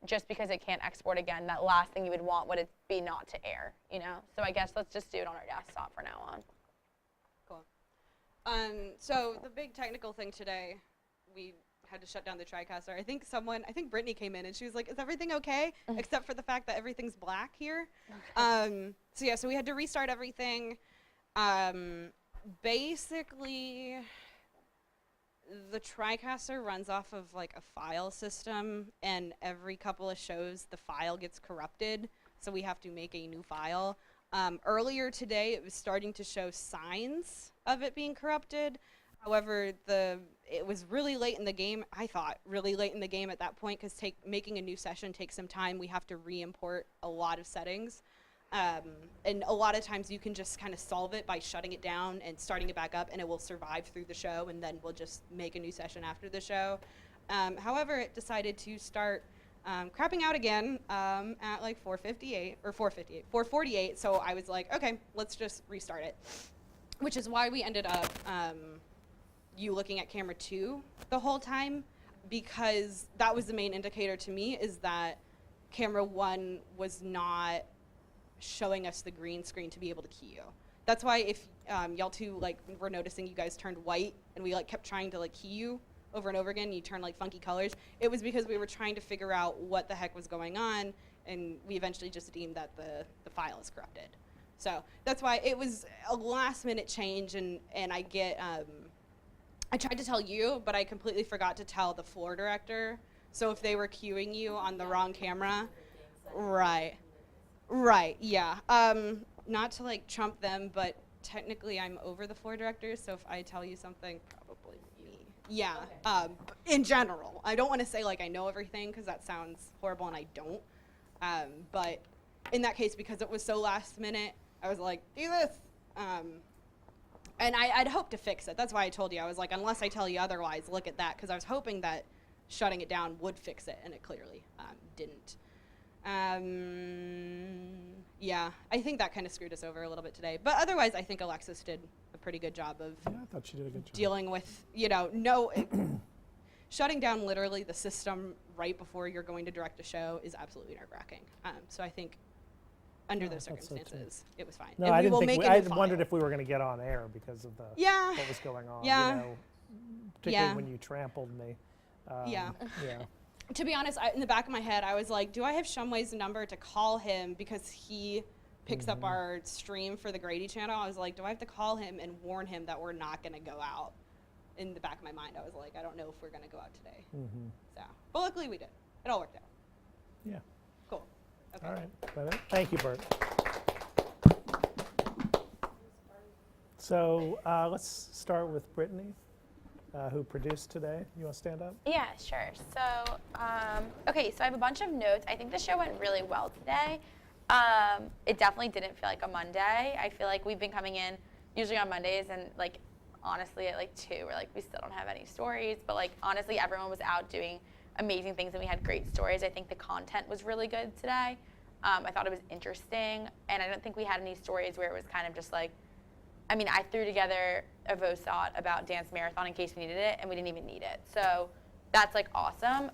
Speaker 21: just because it can't export again, that last thing you would want would it be not to air, you know? So I guess let's just do it on our desktop for now on.
Speaker 6: Cool. So the big technical thing today, we
Speaker 19: had to shut down the TriCaster. I think Brittany came in and she was like, is everything okay? Except for the fact that everything's black here. So we had to restart everything. Basically, the TriCaster runs off of like a file system, and every couple of shows the file gets corrupted, so we have to make a new file. Earlier today it was starting to show signs of it being corrupted. However, it was really late in the game, I thought, really late in the game at that point, because making a new session takes some time. We have to re-import a lot of settings. And a lot of times you can just kind of solve it by shutting it down and starting it back up, and it will survive through the show, and then we'll just make a new session after the show. However, it decided to start crapping out again at like 4:48, so I was like, okay, let's just restart it. Which is why we ended up you looking at camera 2 the whole time, because that was the main indicator to me, is that camera 1 was not showing us the green screen to be able to key you. That's why if y'all two like were noticing you guys turned white and we like kept trying to like key you over and over again, and you turn like funky colors, it was because we were trying to figure out what the heck was going on, and we eventually just deemed that the file is corrupted. So that's why it was a last minute change, and I tried to tell you, but I completely forgot to tell the floor director. So if they were cueing you on the wrong camera, right, yeah. Not to like trump them, but technically I'm over the floor director, so if I tell you something, probably me. Yeah, in general. I don't want to say like I know everything, because that sounds horrible and I don't. But in that case, because it was so last minute, I was like, do this. And I'd hoped to fix it. That's why I told you. I was like, unless I tell you otherwise, look at that, because I was hoping that shutting it down would fix it, and it clearly didn't. Yeah, I think that kind of screwed us over a little bit today. But otherwise, I think Alexis did a pretty good job of
Speaker 7: I thought she did a good job.
Speaker 19: dealing with, shutting down literally the system right before you're going to direct a show is absolutely nerve-wracking. So I think under those circumstances, it was fine.
Speaker 7: No,
Speaker 19: and
Speaker 7: I
Speaker 19: we
Speaker 7: didn't
Speaker 19: will
Speaker 7: think
Speaker 19: make
Speaker 7: I
Speaker 19: a new file.
Speaker 7: wondered if we were going to get on air because of what was going on.
Speaker 19: Yeah.
Speaker 7: Particularly when you trampled me.
Speaker 19: Yeah.
Speaker 7: Yeah.
Speaker 19: To be honest, in the back of my head, I was like, do I have Shumway's number to call him, because he picks up our stream for the Grady channel? I was like, do I have to call him and warn him that we're not going to go out? In the back of my mind, I was like, I don't know if we're going to go out today. So, but luckily we did. It all worked out.
Speaker 7: Yeah.
Speaker 19: Cool. Okay.
Speaker 7: All right. Thank you, Bert. So let's start with Brittany, who produced today. You want to stand up?
Speaker 21: Yeah, sure. So, okay, so I have a bunch of notes. I think the show went really well today. It definitely didn't feel like a Monday. I feel like we've been coming in usually on Mondays, and like honestly at like 2, we're like, we still don't have any stories, but like honestly everyone was out doing amazing things and we had great stories. I think the content was really good today. I thought it was interesting, and I don't think we had any stories where it was kind of just like, I mean, I threw together a VOSOT about Dance Marathon in case we needed it, and we didn't even need it. So that's like awesome.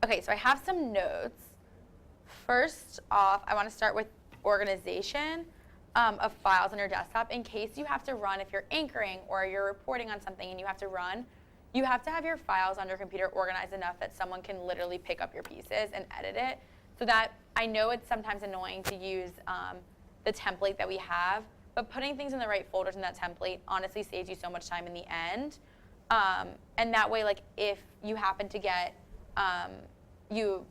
Speaker 21: Okay, so I have some notes. First off, I want to start with organization of files on your desktop in case you have to run, if you're anchoring or you're reporting on something and you have to run, you have to have your files on your computer organized enough that someone can literally pick up your pieces and edit it. So that, I know it's sometimes annoying to use the template that we have, but putting things in the right folders in that template honestly saves you so much time in the end. And that way, like if you happen to get, you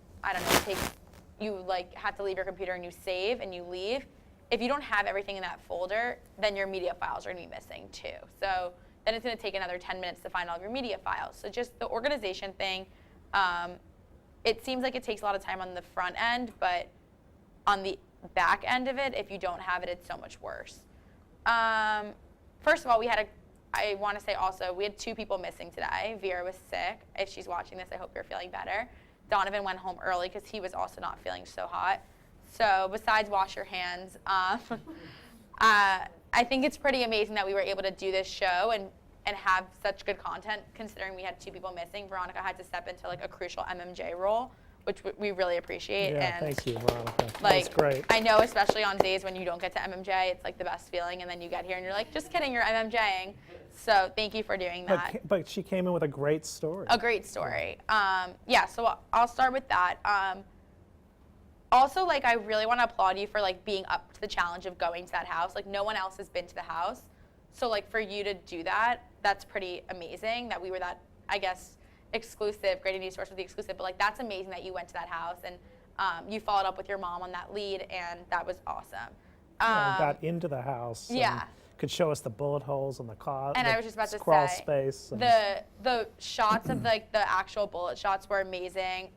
Speaker 21: like have to leave your computer and you save and you leave, if you don't have everything in that folder, then your media files are gonna be missing too. So then it's gonna take another 10 minutes to find all of your media files. So just the organization thing, it seems like it takes a lot of time on the front end, but on the back end of it, if you don't have it, it's so much worse. First of all, I want to say also, we had 2 people missing today. Vera was sick. If she's watching this, I hope you're feeling better. Donovan went home early because he was also not feeling so hot. So besides wash your hands, I think it's pretty amazing that we were able to do this show and have such good content, considering we had 2 people missing. Veronica had to step into like a crucial MMJ role, which we really appreciate.
Speaker 7: Yeah,
Speaker 21: and
Speaker 7: thank you, Veronica.
Speaker 21: like,
Speaker 7: That's great.
Speaker 21: I know, especially on days when you don't get to MMJ, it's like the best feeling, and then you get here and you're like, just kidding, you're MMJing. So thank you for doing that.
Speaker 7: But she came in with a great story.
Speaker 21: A great story. Yeah, so I'll start with that. Also, like, I really want to applaud you for like being up to the challenge of going to that house. Like, no one else has been to the house. So like for you to do that, that's pretty amazing that we were that, I guess, exclusive. Grady Newsource was the exclusive, but like that's amazing that you went to that house and you followed up with your mom on that lead, and that was awesome.
Speaker 7: Got into the house.
Speaker 21: Yeah.
Speaker 7: And could show us the bullet holes in the closet.
Speaker 21: And I was just about to
Speaker 7: crawl
Speaker 21: say,
Speaker 7: space. And
Speaker 21: the shots of like the actual bullet shots were amazing.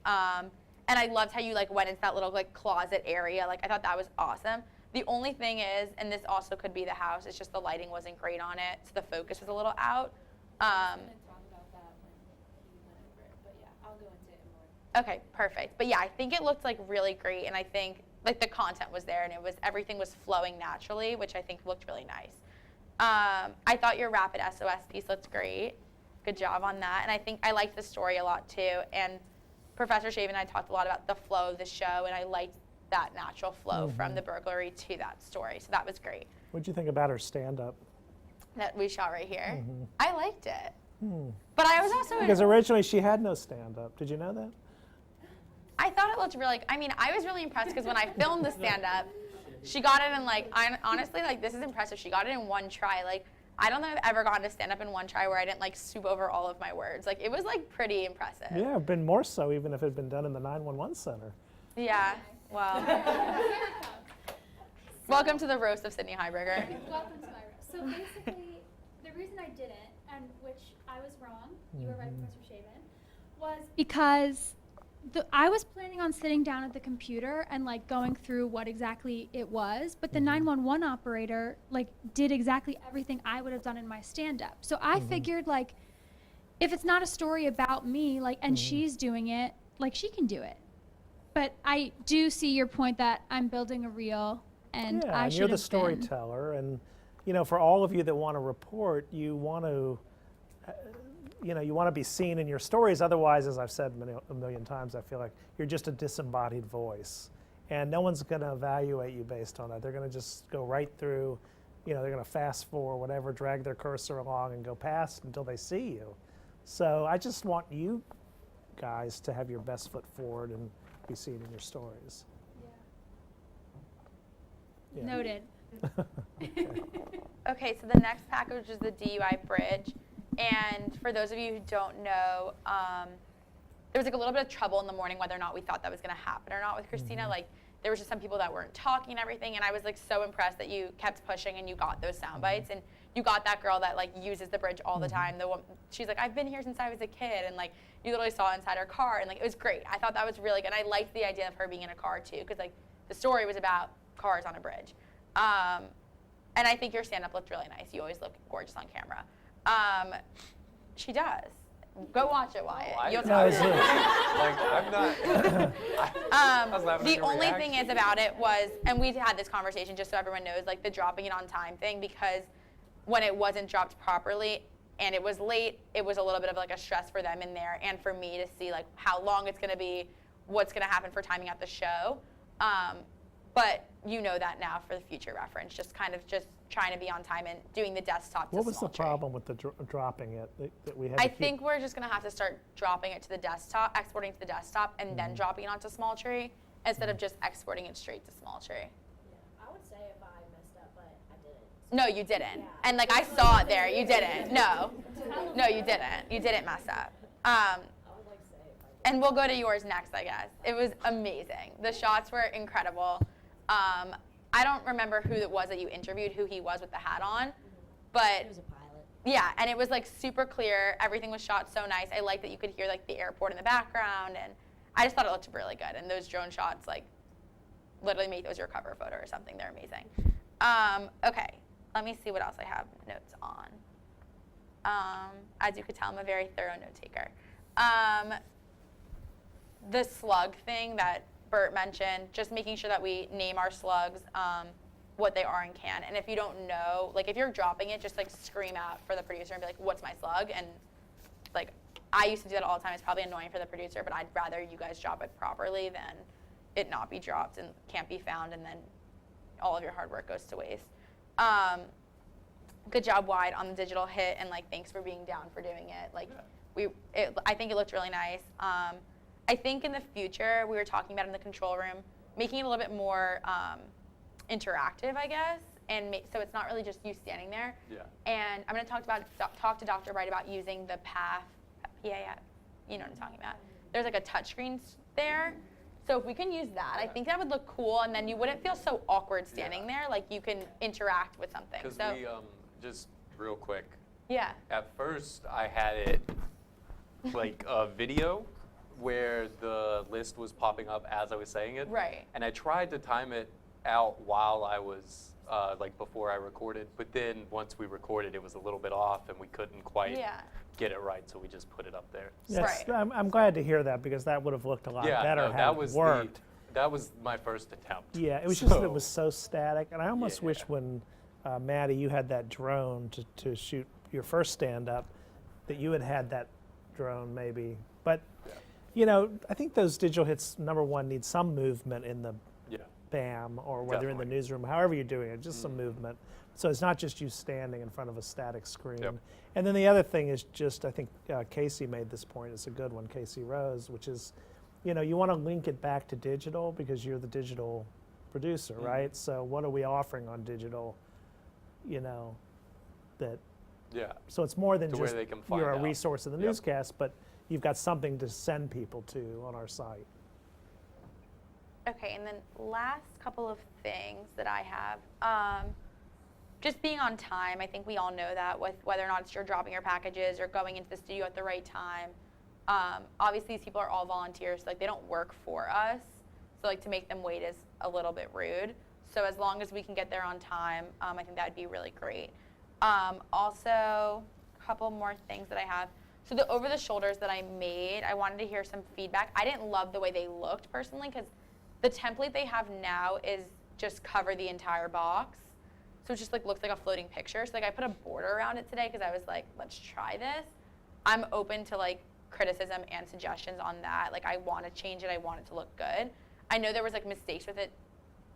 Speaker 21: And I loved how you like went into that little like closet area. Like I thought that was awesome. The only thing is, and this also could be the house, it's just the lighting wasn't great on it, so the focus was a little out. Okay, perfect. But yeah, I think it looked like really great, and I think like the content was there, and everything was flowing naturally, which I think looked really nice. I thought your Rapid SOS piece looked great. Good job on that. And I think I liked the story a lot too. And Professor Shaven and I talked a lot about the flow of the show, and I liked that natural flow from the burglary to that story. So that was great.
Speaker 7: What did you think about her stand-up?
Speaker 21: That we shot right here. I liked it. But I was also
Speaker 7: Because originally she had no stand-up. Did you know that?
Speaker 21: I thought it looked really, I mean, I was really impressed because when I filmed the stand-up, she got it in like, honestly, like this is impressive. She got it in one try. Like, I don't think I've ever gotten to stand up in one try where I didn't like soup over all of my words. Like, it was like pretty impressive.
Speaker 7: Yeah, been more so even if it had been done in the 911 center.
Speaker 21: Yeah, well. Welcome to the roast of Sydney Heiberger.
Speaker 8: Welcome to my roast. So basically, the reason I didn't, and which I was wrong, you were right, Professor Shaven, was because I was planning on sitting down at the computer and like going through what exactly it was, but the 911 operator like did exactly everything I would have done in my stand-up. So I figured like, if it's not a story about me, like, and she's doing it, like she can do it. But I do see your point that I'm building a reel, and
Speaker 7: yeah,
Speaker 8: I
Speaker 7: and
Speaker 8: should
Speaker 7: you're the
Speaker 8: have
Speaker 7: storyteller, and you know, for all of you that want to report, you want to. You know, you want to be seen in your stories. Otherwise, as I've said a million times, I feel like you're just a disembodied voice. And no one's going to evaluate you based on that. They're going to just go right through, you know, they're going to fast forward, whatever, drag their cursor along and go past until they see you. So I just want you guys to have your best foot forward and be seen in your stories.
Speaker 8: Yeah. Noted.
Speaker 21: Okay, so the next package is the DUI bridge. And for those of you who don't know, there was like a little bit of trouble in the morning whether or not we thought that was going to happen or not with Christina. Like there was just some people that weren't talking and everything, and I was like so impressed that you kept pushing and you got those sound bites, and you got that girl that like uses the bridge all the time. She's like, I've been here since I was a kid, and like you literally saw inside her car, and like it was great. I thought that was really good. I liked the idea of her being in a car too, because like the story was about cars on a bridge. And I think your stand-up looked really nice. You always look gorgeous on camera. She does. Go watch it, Wyatt. You'll tell me.
Speaker 9: Like, I'm not. I was laughing at
Speaker 21: the
Speaker 9: your
Speaker 21: only
Speaker 9: reaction.
Speaker 21: thing is about it was, and we had this conversation just so everyone knows, like the dropping it on time thing, because when it wasn't dropped properly and it was late, it was a little bit of like a stress for them in there and for me to see like how long it's going to be, what's going to happen for timing out the show. But you know that now for the future reference, just kind of just trying to be on time and doing the desktop to
Speaker 7: What was the
Speaker 21: small tray.
Speaker 7: problem with the dropping it that we had?
Speaker 21: I think we're just going to have to start dropping it to the desktop, exporting to the desktop, and then dropping it onto small tree instead of just exporting it straight to small tree.
Speaker 1: I would say if I messed up, but I didn't.
Speaker 21: No, you didn't. And like I saw it there, you didn't. No, you didn't. You didn't mess up. And we'll go to yours next, I guess. It was amazing. The shots were incredible. I don't remember who it was that you interviewed, who he was with the hat on, but
Speaker 1: He was a pilot.
Speaker 21: yeah, and it was like super clear. Everything was shot so nice. I like that you could hear like the airport in the background, and I just thought it looked really good. And those drone shots, like, literally make those your cover photo or something. They're amazing. Okay, let me see what else I have notes on. As you could tell, I'm a very thorough note taker. The slug thing that Bert mentioned, just making sure that we name our slugs, what they are and can. And if you don't know, like if you're dropping it, just like scream out for the producer and be like, what's my slug? And like, I used to do that all the time. It's probably annoying for the producer, but I'd rather you guys drop it properly than it not be dropped and can't be found, and then all of your hard work goes to waste. Good job, Wide, on the digital hit, and like thanks for being down for doing it. Like I think it looked really nice. I think in the future, we were talking about in the control room, making it a little bit more interactive, I guess, and so it's not really just you standing there.
Speaker 9: Yeah.
Speaker 21: And I'm going to talk to Dr. Bright about using the PAF, PAF, you know what I'm talking about. There's like a touchscreen there. So if we can use that, I think that would look cool, and then you wouldn't feel so awkward standing there. Like you can interact with something.
Speaker 9: Because
Speaker 21: so,
Speaker 9: we, just real quick.
Speaker 21: Yeah.
Speaker 9: At first, I had it like a video where the list was popping up as I was saying it.
Speaker 21: Right.
Speaker 9: And I tried to time it out while I was, like before I recorded, but then once we recorded, it was a little bit off and we couldn't quite get it right, so we just put it up there.
Speaker 7: Yes, I'm glad to hear that, because that would have looked a lot better had it worked.
Speaker 9: That was my first attempt.
Speaker 7: Yeah, it was just that it was so static, and I almost wish when, Maddie, you had that drone to shoot your first stand-up, that you had that drone maybe. But, you know, I think those digital hits, number one, need some movement in the BAM, or whether in the newsroom, however you're doing it, just some movement. So it's not just you standing in front of a static screen. And then the other thing is just, I think Casey made this point, it's a good one, Casey Rose, which is, you know, you want to link it back to digital because you're the digital producer, right? So what are we offering on digital, you know, that, so it's more than just you're a resource in the newscast, but you've got something to send people to on our site.
Speaker 21: Okay, and then last couple of things that I have. Just being on time, I think we all know that, with whether or not it's you're dropping your packages or going into the studio at the right time. Obviously, these people are all volunteers, so like they don't work for us. So like to make them wait is a little bit rude. So as long as we can get there on time, I think that would be really great. Also, a couple more things that I have. So the over-the-shoulders that I made, I wanted to hear some feedback. I didn't love the way they looked personally, because the template they have now is just cover the entire box. So it just like looks like a floating picture. So like I put a border around it today because I was like, let's try this. I'm open to like criticism and suggestions on that. Like I want to change it. I want it to look good. I know there was like mistakes with it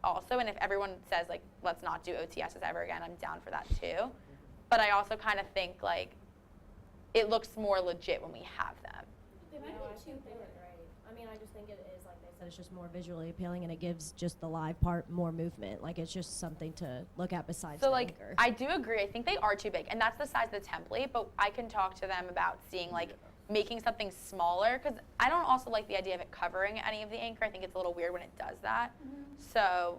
Speaker 21: also, and if everyone says like, let's not do OTSs ever again, I'm down for that too. But I also kind of think like it looks more legit when we have them.
Speaker 20: They might be too big, right? I mean, I just think it is, like they said, it's just more visually appealing, and it gives just the live part more movement. Like it's just something to look at besides the anchor.
Speaker 21: I do agree. I think they are too big, and that's the size of the template, but I can talk to them about seeing like making something smaller, because I don't also like the idea of it covering any of the anchor. I think it's a little weird when it does that. So,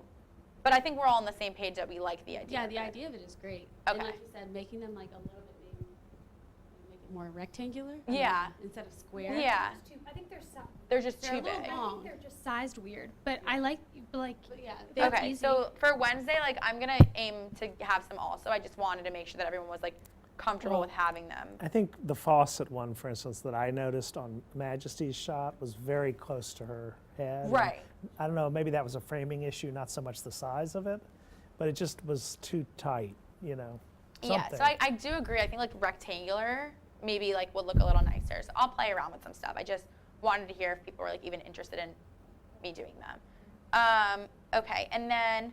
Speaker 21: but I think we're all on the same page that we like the idea.
Speaker 10: Yeah, the idea of it is great.
Speaker 21: Okay.
Speaker 10: And like you said, making them like a little bit maybe make it more rectangular.
Speaker 21: Yeah.
Speaker 10: Instead of square.
Speaker 21: Yeah.
Speaker 8: I think
Speaker 21: They're just
Speaker 8: they're
Speaker 21: too big.
Speaker 8: I think they're just sized weird, but I like
Speaker 10: yeah.
Speaker 21: Okay, so for Wednesday, like I'm gonna aim to have some also. I just wanted to make sure that everyone was like comfortable with having them.
Speaker 7: I think the faucet one, for instance, that I noticed on Majesty's shot was very close to her head.
Speaker 21: Right.
Speaker 7: And I don't know, maybe that was a framing issue, not so much the size of it, but it just was too tight, you know.
Speaker 21: Yeah, so I do agree. I think like rectangular maybe like would look a little nicer. So I'll play around with some stuff. I just wanted to hear if people were like even interested in me doing them. Okay, and then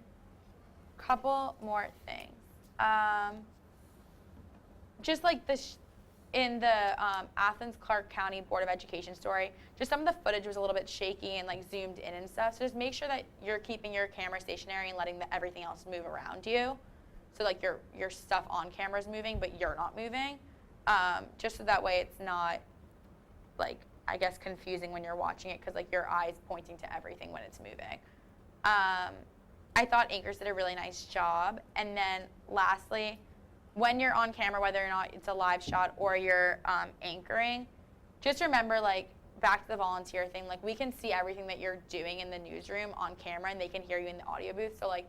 Speaker 21: a couple more things. Just like this in the Athens-Clarke County Board of Education story, just some of the footage was a little bit shaky and like zoomed in and stuff. So just make sure that you're keeping your camera stationary and letting everything else move around you. So like your stuff on camera is moving, but you're not moving. Just so that way it's not like, I guess, confusing when you're watching it, because like your eye's pointing to everything when it's moving. I thought anchors did a really nice job. And then lastly, when you're on camera, whether or not it's a live shot or you're anchoring, just remember, like, back to the volunteer thing, like, we can see everything that you're doing in the newsroom on camera, and they can hear you in the audio booth. So, like,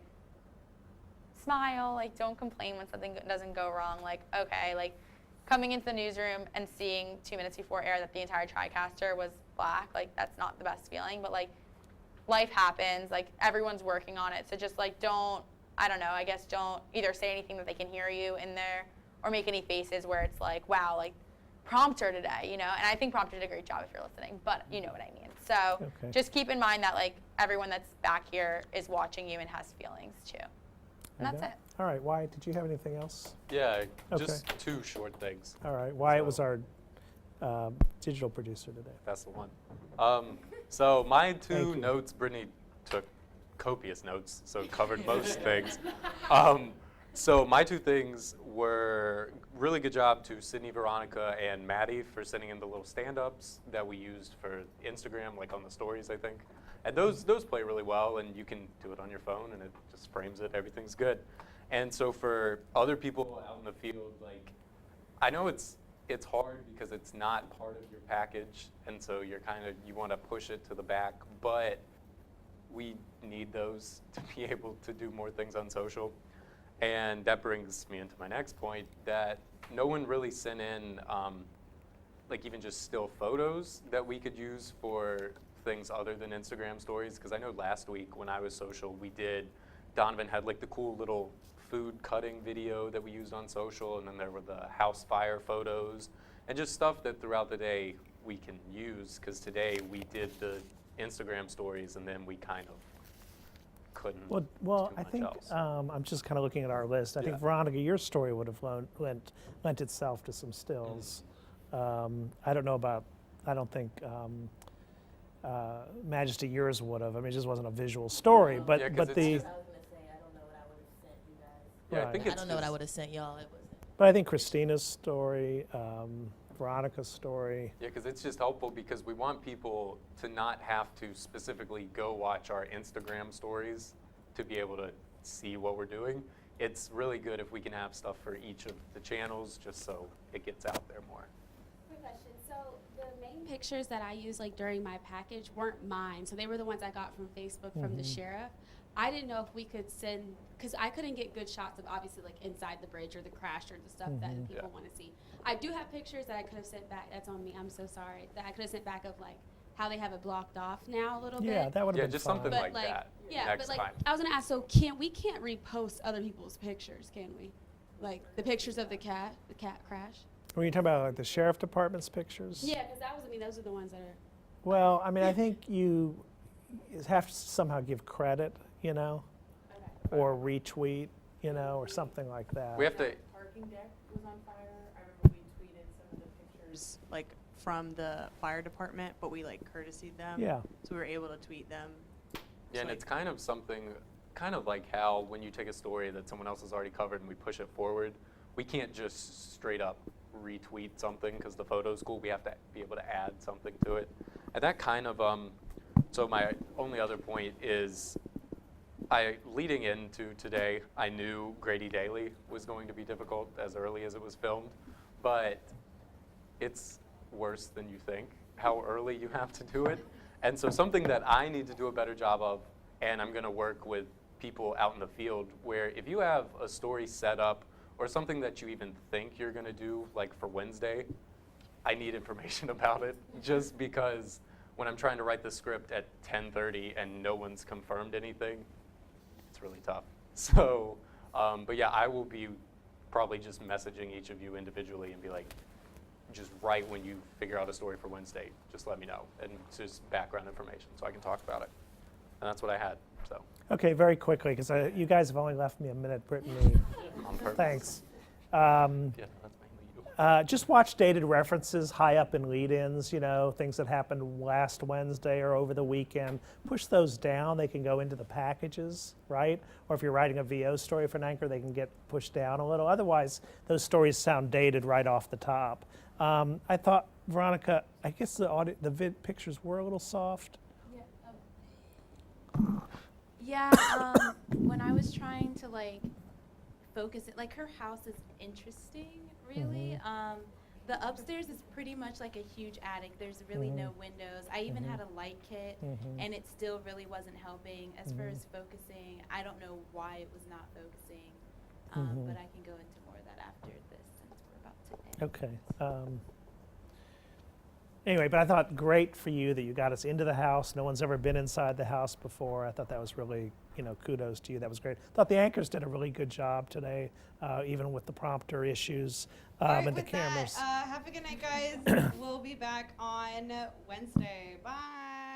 Speaker 21: smile, like, don't complain when something doesn't go wrong. Like, okay, like, coming into the newsroom and seeing 2 minutes before air that the entire TriCaster was black, like, that's not the best feeling. But, like, life happens. Like, everyone's working on it. So just, like, don't, I don't know, I guess don't either say anything that they can hear you in there or make any faces where it's like, wow, like, prompter today, you know, and I think prompter did a great job if you're listening, but you know what I mean. So just keep in mind that like everyone that's back here is watching you and has feelings too. And that's it.
Speaker 7: All right, Wyatt, did you have anything else?
Speaker 9: Yeah, just 2 short things.
Speaker 7: All right, Wyatt was our digital producer today.
Speaker 9: That's the one. So my 2 notes, Brittany took copious notes, so covered most things. So my 2 things were really good job to Sydney, Veronica, and Maddie for sending in the little stand-ups that we used for Instagram, like on the stories, I think. And those play really well, and you can do it on your phone, and it just frames it. Everything's good. And so for other people out in the field, like, I know it's hard because it's not part of your package, and so you want to push it to the back, but we need those to be able to do more things on social. And that brings me into my next point, that no one really sent in like even just still photos that we could use for things other than Instagram stories. Because I know last week when I was social, Donovan had like the cool little food cutting video that we used on social, and then there were the house fire photos, and just stuff that throughout the day we can use, because today we did the Instagram stories and then we kind of couldn't.
Speaker 7: Well, I think I'm just kind of looking at our list. I think Veronica, your story would have lent itself to some stills. I don't think Majesty, yours would have. I mean, it just wasn't a visual story, but
Speaker 1: I was gonna say, I don't know what I would have sent you guys.
Speaker 7: Yeah, I think
Speaker 1: I don't know what I would have sent y'all. It wasn't.
Speaker 7: But I think Christina's story, Veronica's story.
Speaker 9: Yeah, because it's just helpful because we want people to not have to specifically go watch our Instagram stories to be able to see what we're doing. It's really good if we can have stuff for each of the channels just so it gets out there more.
Speaker 10: Quick question. So the main pictures that I used like during my package weren't mine. So they were the ones I got from Facebook from the sheriff. I didn't know if we could send, because I couldn't get good shots of obviously like inside the bridge or the crash or the stuff that people want to see. I do have pictures that I could have sent back. That's on me. I'm so sorry. That I could have sent back of like how they have it blocked off now a little bit.
Speaker 7: Yeah, that would have been
Speaker 9: just
Speaker 7: fun.
Speaker 9: something like that.
Speaker 10: Yeah,
Speaker 9: next
Speaker 10: but like
Speaker 9: time.
Speaker 10: I was gonna ask. So we can't repost other people's pictures, can we? Like the pictures of the cat crash.
Speaker 7: When you talk about like the sheriff department's pictures.
Speaker 10: Yeah, because that was. I mean, those are the ones that are.
Speaker 7: Well, I mean, I think you have to somehow give credit, you know, or retweet, you know, or something like that.
Speaker 9: We have to.
Speaker 11: Parking deck was on fire. I remember we tweeted some of the pictures like from the fire department, but we like courtesied them.
Speaker 7: Yeah.
Speaker 11: So we were able to tweet them.
Speaker 9: Yeah, and it's kind of something, kind of like how when you take a story that someone else has already covered and we push it forward, we can't just straight up retweet something because the photo's cool. We have to be able to add something to it. And that kind of, so my only other point is, leading into today, I knew Grady Daily was going to be difficult as early as it was filmed, but it's worse than you think how early you have to do it. And so something that I need to do a better job of, and I'm gonna work with people out in the field, where if you have a story set up or something that you even think you're gonna do, like for Wednesday, I need information about it, just because when I'm trying to write the script at 10:30 and no one's confirmed anything, it's really tough. So, but yeah, I will be probably just messaging each of you individually and be like, just write when you figure out a story for Wednesday, just let me know. And it's just background information so I can talk about it. And that's what I had, so.
Speaker 7: Okay, very quickly, because you guys have only left me a minute, Brittany.
Speaker 9: On purpose.
Speaker 7: Thanks.
Speaker 9: Yeah, that's mainly you.
Speaker 7: Just watch dated references high up in lead-ins, you know, things that happened last Wednesday or over the weekend. Push those down. They can go into the packages, right? Or if you're writing a VO story for an anchor, they can get pushed down a little. Otherwise, those stories sound dated right off the top. I thought, Veronica, I guess the pictures were a little soft.
Speaker 11: Yeah, when I was trying to like focus it, like her house is interesting, really. The upstairs is pretty much like a huge attic. There's really no windows. I even had a light kit, and it still really wasn't helping. As far as focusing, I don't know why it was not focusing, but I can go into more of that after this since we're about to end.
Speaker 7: Okay. Anyway, but I thought great for you that you got us into the house. No one's ever been inside the house before. I thought that was really, kudos to you. That was great. I thought the anchors did a really good job today, even with the prompter issues and the cameras.
Speaker 19: Have a good night, guys. We'll be back on Wednesday. Bye.